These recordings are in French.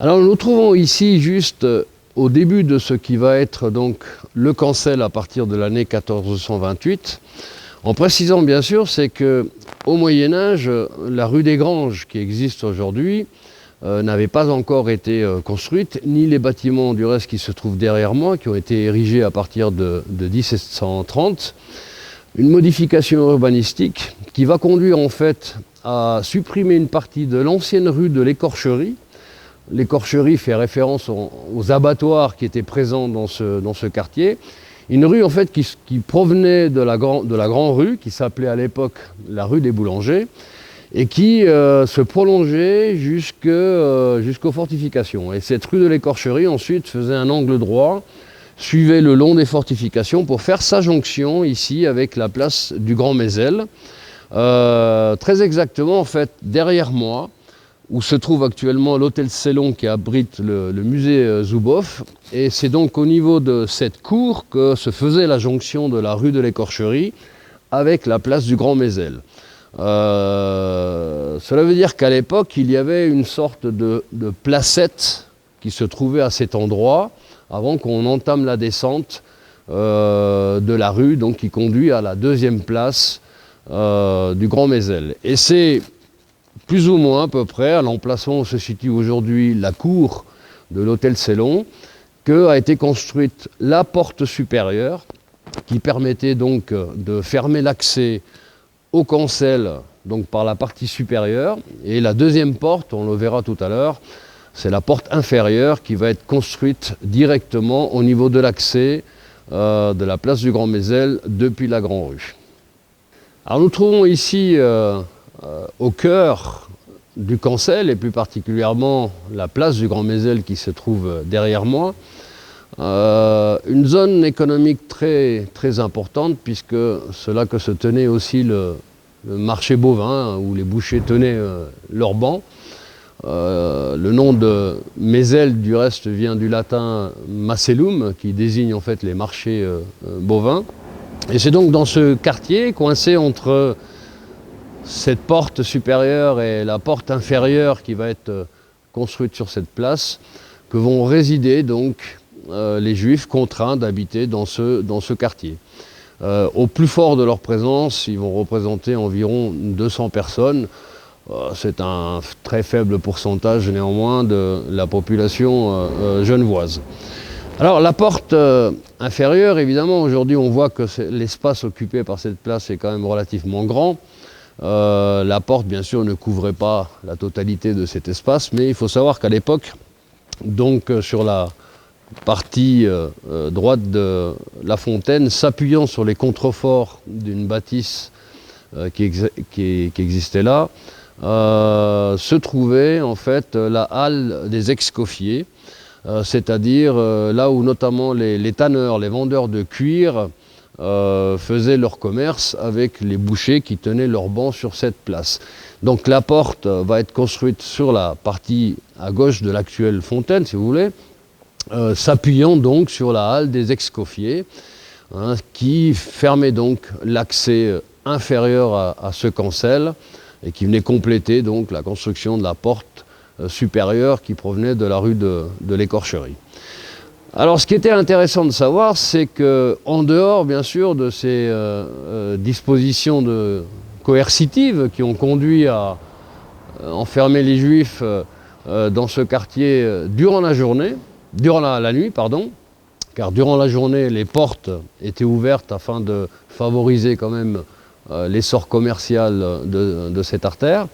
Alors nous nous trouvons ici juste au début de ce qui va être donc le Cancel à partir de l'année 1428. En précisant bien sûr, c'est que au Moyen Âge, la rue des Granges qui existe aujourd'hui n'avait pas encore été construite, ni les bâtiments du reste qui se trouvent derrière moi, qui ont été érigés à partir de 1730. Une modification urbanistique qui va conduire en fait à supprimer une partie de l'ancienne rue de l'Écorcherie. L'écorcherie fait référence aux abattoirs qui étaient présents dans ce quartier. Une rue en fait qui provenait de la Grande Rue, qui s'appelait à l'époque la rue des Boulangers, et qui se prolongeait jusqu'aux fortifications. Et cette rue de l'Écorcherie ensuite faisait un angle droit, suivait le long des fortifications pour faire sa jonction ici avec la place du Grand Mézel. Très exactement en fait derrière moi, où se trouve actuellement l'hôtel Célon qui abrite le musée Zuboff. Et c'est donc au niveau de cette cour que se faisait la jonction de la rue de l'Écorcherie avec la place du Grand Mézel. Cela veut dire qu'à l'époque, il y avait une sorte de placette qui se trouvait à cet endroit avant qu'on entame la descente de la rue donc, qui conduit à la deuxième place du Grand Mézel. Et c'est plus ou moins à peu près à l'emplacement où se situe aujourd'hui la cour de l'hôtel Célon qu'a été construite la porte supérieure qui permettait donc de fermer l'accès au Cancel donc par la partie supérieure, et la deuxième porte, on le verra tout à l'heure, c'est la porte inférieure qui va être construite directement au niveau de l'accès de la place du Grand Mézel depuis la Grande Rue. Alors nous trouvons ici au cœur du Cancel, et plus particulièrement la place du Grand Mézel qui se trouve derrière moi, une zone économique très, très importante, puisque c'est là que se tenait aussi le marché bovin, où les bouchers tenaient leurs bancs. Le nom de Mézel, du reste, vient du latin macellum, qui désigne en fait les marchés bovins. Et c'est donc dans ce quartier, coincé entre cette porte supérieure et la porte inférieure qui va être construite sur cette place, que vont résider donc les Juifs contraints d'habiter dans ce quartier. Au plus fort de leur présence, ils vont représenter environ 200 personnes. C'est un très faible pourcentage néanmoins de la population genevoise. Alors la porte inférieure, évidemment, aujourd'hui on voit que l'espace occupé par cette place est quand même relativement grand. La porte, bien sûr, ne couvrait pas la totalité de cet espace, mais il faut savoir qu'à l'époque, donc sur la partie droite de la fontaine, s'appuyant sur les contreforts d'une bâtisse qui existait là, se trouvait en fait la halle des excoffiers, c'est-à-dire là où notamment les tanneurs, les vendeurs de cuir faisaient leur commerce avec les bouchers qui tenaient leurs bancs sur cette place. Donc la porte va être construite sur la partie à gauche de l'actuelle fontaine, si vous voulez, s'appuyant donc sur la halle des excoffiers, hein, qui fermait donc l'accès inférieur à ce Cancel et qui venait compléter donc la construction de la porte supérieure qui provenait de la rue de l'Écorcherie. Alors ce qui était intéressant de savoir, c'est qu'en dehors bien sûr de ces dispositions coercitives qui ont conduit à enfermer les Juifs dans ce quartier durant la journée, durant la nuit, pardon, car durant la journée les portes étaient ouvertes afin de favoriser quand même l'essor commercial de cette artère.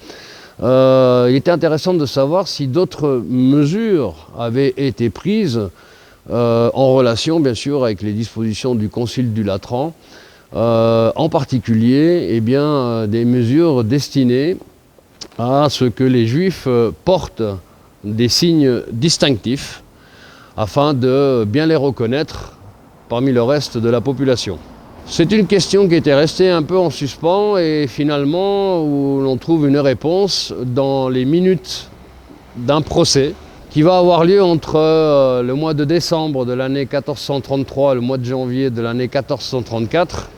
Il était intéressant de savoir si d'autres mesures avaient été prises en relation bien sûr avec les dispositions du Concile du Latran, en particulier eh bien, des mesures destinées à ce que les Juifs portent des signes distinctifs afin de bien les reconnaître parmi le reste de la population. C'est une question qui était restée un peu en suspens et finalement où l'on trouve une réponse dans les minutes d'un procès qui va avoir lieu entre le mois de décembre de l'année 1433 et le mois de janvier de l'année 1434,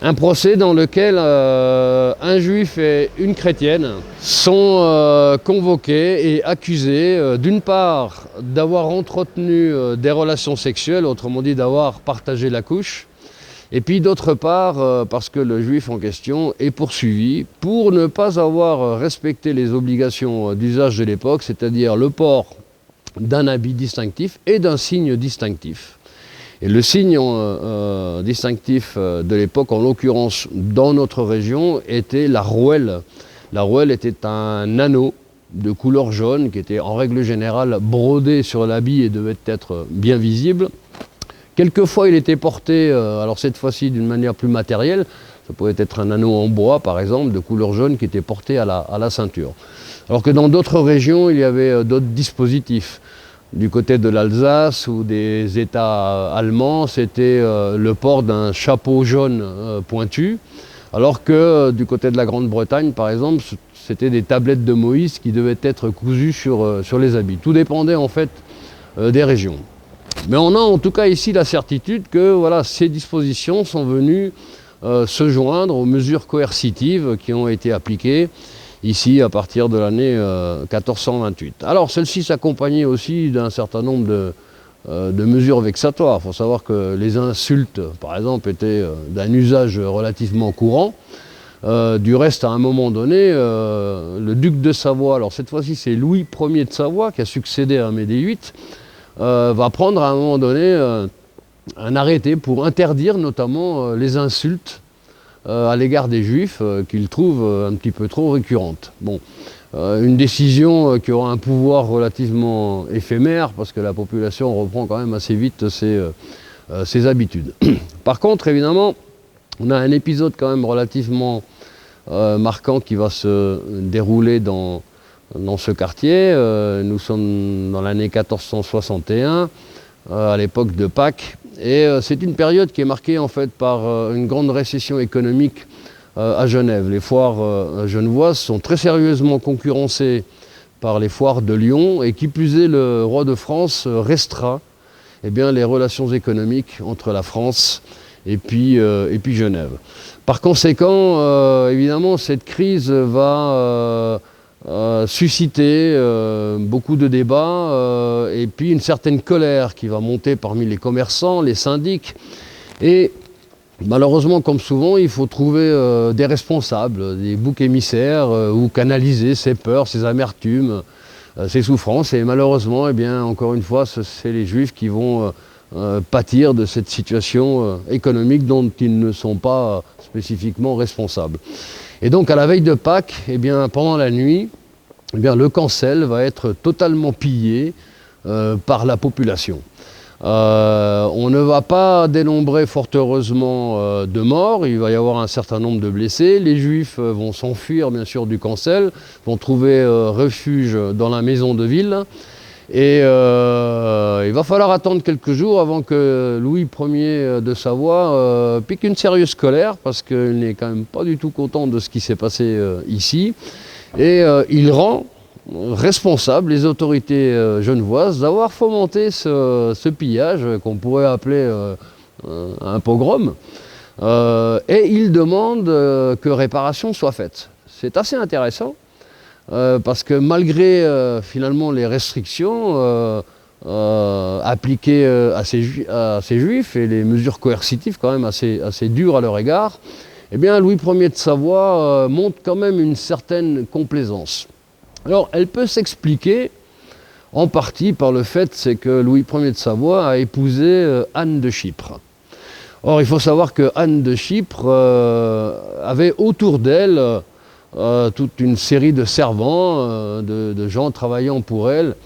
Un procès dans lequel un juif et une chrétienne sont convoqués et accusés d'une part d'avoir entretenu des relations sexuelles, autrement dit d'avoir partagé la couche, et puis d'autre part parce que le juif en question est poursuivi pour ne pas avoir respecté les obligations d'usage de l'époque, c'est-à-dire le port d'un habit distinctif et d'un signe distinctif. Et le signe distinctif de l'époque, en l'occurrence dans notre région, était la rouelle. La rouelle était un anneau de couleur jaune qui était en règle générale brodé sur l'habit et devait être bien visible. Quelquefois il était porté, alors cette fois-ci d'une manière plus matérielle, ça pouvait être un anneau en bois par exemple, de couleur jaune qui était porté à la ceinture. Alors que dans d'autres régions il y avait d'autres dispositifs. Du côté de l'Alsace ou des États allemands, c'était le port d'un chapeau jaune pointu, alors que du côté de la Grande-Bretagne, par exemple, c'était des tablettes de Moïse qui devaient être cousues sur les habits. Tout dépendait en fait des régions. Mais on a en tout cas ici la certitude que voilà, ces dispositions sont venues se joindre aux mesures coercitives qui ont été appliquées ici à partir de l'année 1428. Alors celle-ci s'accompagnait aussi d'un certain nombre de mesures vexatoires. Il faut savoir que les insultes, par exemple, étaient d'un usage relativement courant. Du reste, à un moment donné, le duc de Savoie, alors cette fois-ci c'est Louis Ier de Savoie qui a succédé à Amédée VIII, va prendre à un moment donné un arrêté pour interdire notamment les insultes à l'égard des Juifs qu'il trouve un petit peu trop récurrentes. Bon, une décision qui aura un pouvoir relativement éphémère parce que la population reprend quand même assez vite ses habitudes. Par contre, évidemment, on a un épisode quand même relativement marquant qui va se dérouler dans ce quartier. Nous sommes dans l'année 1461, à l'époque de Pâques. Et c'est une période qui est marquée en fait par une grande récession économique à Genève. Les foires genevoises sont très sérieusement concurrencées par les foires de Lyon et qui plus est, le roi de France restreint les relations économiques entre la France et puis Genève. Par conséquent, évidemment, cette crise va susciter beaucoup de débats et puis une certaine colère qui va monter parmi les commerçants, les syndics. Et malheureusement, comme souvent, il faut trouver des responsables, des boucs émissaires ou canaliser ces peurs, ces amertumes, ces souffrances. Et malheureusement, encore une fois, c'est les Juifs qui vont pâtir de cette situation économique dont ils ne sont pas spécifiquement responsables. Et donc à la veille de Pâques, pendant la nuit, le Cancel va être totalement pillé par la population. On ne va pas dénombrer fort heureusement de morts, il va y avoir un certain nombre de blessés. Les Juifs vont s'enfuir bien sûr du Cancel, vont trouver refuge dans la maison de ville. Et il va falloir attendre quelques jours avant que Louis Ier de Savoie pique une sérieuse colère parce qu'il n'est quand même pas du tout content de ce qui s'est passé ici. Et il rend responsable les autorités genevoises d'avoir fomenté ce pillage qu'on pourrait appeler un pogrom. Et il demande que réparation soit faite. C'est assez intéressant. Parce que malgré finalement les restrictions appliquées à ces Juifs et les mesures coercitives quand même assez dures à leur égard, Louis Ier de Savoie montre quand même une certaine complaisance. Alors elle peut s'expliquer en partie par le fait c'est que Louis Ier de Savoie a épousé Anne de Chypre. Or il faut savoir que Anne de Chypre avait autour d'elle toute une série de servants, de gens travaillant pour elle,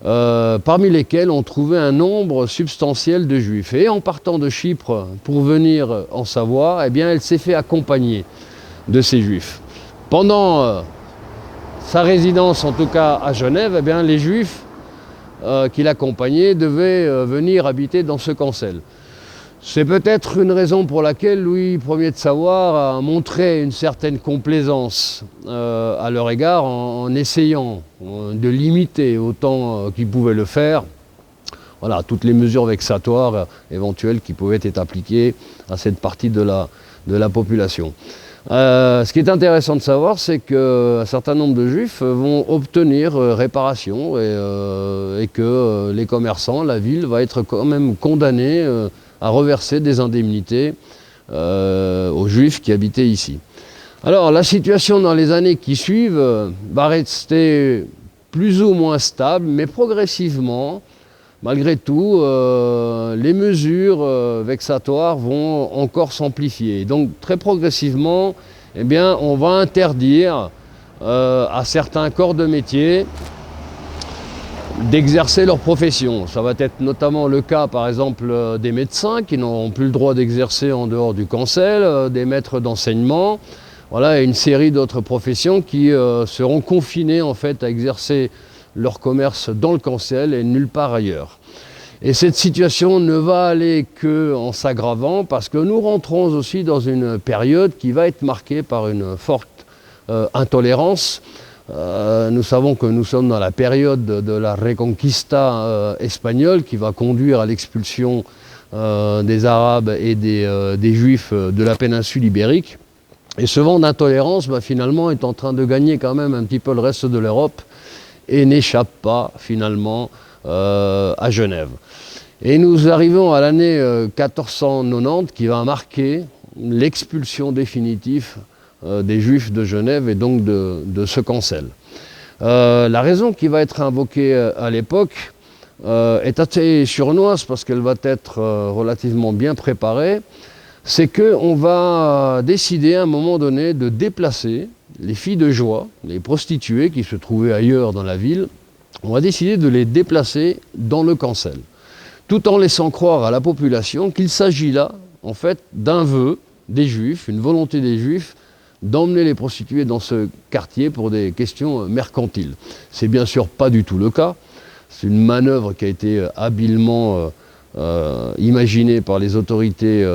parmi lesquels on trouvait un nombre substantiel de Juifs. Et en partant de Chypre pour venir en Savoie, elle s'est fait accompagner de ces Juifs. Pendant sa résidence, en tout cas à Genève, les Juifs qui l'accompagnaient devaient venir habiter dans ce Cancel. C'est peut-être une raison pour laquelle Louis Ier de Savoie a montré une certaine complaisance à leur égard en essayant de limiter autant qu'il pouvait le faire toutes les mesures vexatoires éventuelles qui pouvaient être appliquées à cette partie de de la population. Ce qui est intéressant de savoir, c'est qu'un certain nombre de juifs vont obtenir réparation et que les commerçants, la ville, va être quand même condamnée à reverser des indemnités aux juifs qui habitaient ici. Alors la situation dans les années qui suivent va rester plus ou moins stable, mais progressivement, malgré tout, les mesures vexatoires vont encore s'amplifier. Donc très progressivement, eh bien, on va interdire à certains corps de métier d'exercer leur profession. Ça va être notamment le cas, par exemple, des médecins qui n'auront plus le droit d'exercer en dehors du cancel, des maîtres d'enseignement, voilà, et une série d'autres professions qui seront confinées en fait à exercer leur commerce dans le cancel et nulle part ailleurs. Et cette situation ne va aller qu'en s'aggravant parce que nous rentrons aussi dans une période qui va être marquée par une forte intolérance. Nous savons que nous sommes dans la période de la Reconquista espagnole qui va conduire à l'expulsion des Arabes et des Juifs de la péninsule ibérique. Et ce vent d'intolérance, finalement, est en train de gagner quand même un petit peu le reste de l'Europe et n'échappe pas finalement à Genève. Et nous arrivons à l'année 1490 qui va marquer l'expulsion définitive des Juifs de Genève et donc de ce cancel. La raison qui va être invoquée à l'époque est assez surnoise parce qu'elle va être relativement bien préparée. C'est qu'on va décider à un moment donné de déplacer les filles de joie, les prostituées qui se trouvaient ailleurs dans la ville, on va décider de les déplacer dans le cancel, tout en laissant croire à la population qu'il s'agit là, en fait, d'un vœu des Juifs, une volonté des Juifs, d'emmener les prostituées dans ce quartier pour des questions mercantiles. C'est bien sûr pas du tout le cas, c'est une manœuvre qui a été habilement imaginée par les autorités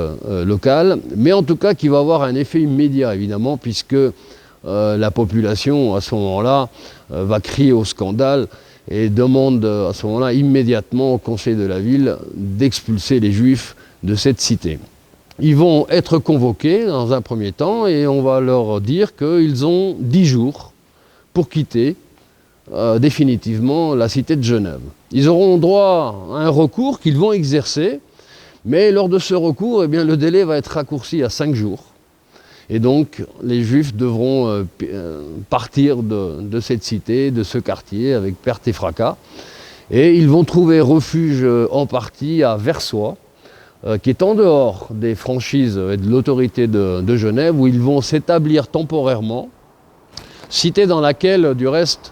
locales, mais en tout cas qui va avoir un effet immédiat évidemment, puisque la population à ce moment-là va crier au scandale et demande à ce moment-là immédiatement au conseil de la ville d'expulser les Juifs de cette cité. Ils vont être convoqués dans un premier temps et on va leur dire qu'ils ont 10 jours pour quitter définitivement la cité de Genève. Ils auront droit à un recours qu'ils vont exercer, mais lors de ce recours, eh bien, le délai va être raccourci à 5 jours. Et donc les Juifs devront partir de cette cité, de ce quartier, avec perte et fracas. Et ils vont trouver refuge en partie à Versoix, qui est en dehors des franchises et de l'autorité de Genève, où ils vont s'établir temporairement, cité dans laquelle, du reste,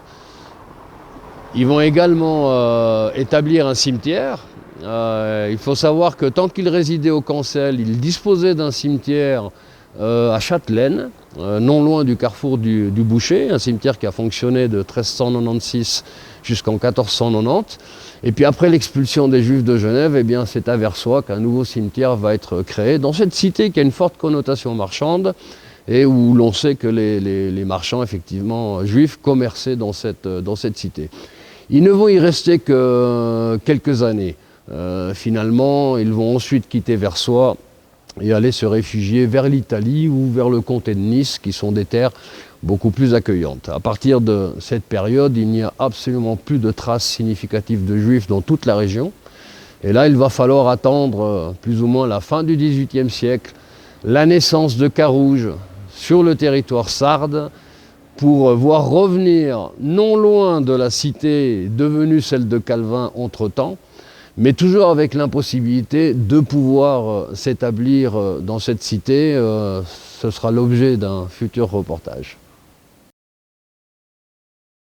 ils vont également établir un cimetière. Il faut savoir que tant qu'ils résidaient au cancel, ils disposaient d'un cimetière à Châtelaine, non loin du carrefour du Boucher, un cimetière qui a fonctionné de 1396 jusqu'en 1490. Et puis après l'expulsion des Juifs de Genève, eh bien c'est à Versoix qu'un nouveau cimetière va être créé, dans cette cité qui a une forte connotation marchande, et où l'on sait que les marchands, effectivement, juifs, commerçaient dans cette cité. Ils ne vont y rester que quelques années. Finalement, ils vont ensuite quitter Versoix et aller se réfugier vers l'Italie ou vers le comté de Nice, qui sont des terres beaucoup plus accueillantes. À partir de cette période, il n'y a absolument plus de traces significatives de Juifs dans toute la région. Et là, il va falloir attendre plus ou moins la fin du XVIIIe siècle, la naissance de Carouge sur le territoire sarde, pour voir revenir non loin de la cité devenue celle de Calvin entre-temps, mais toujours avec l'impossibilité de pouvoir s'établir dans cette cité. Ce sera l'objet d'un futur reportage.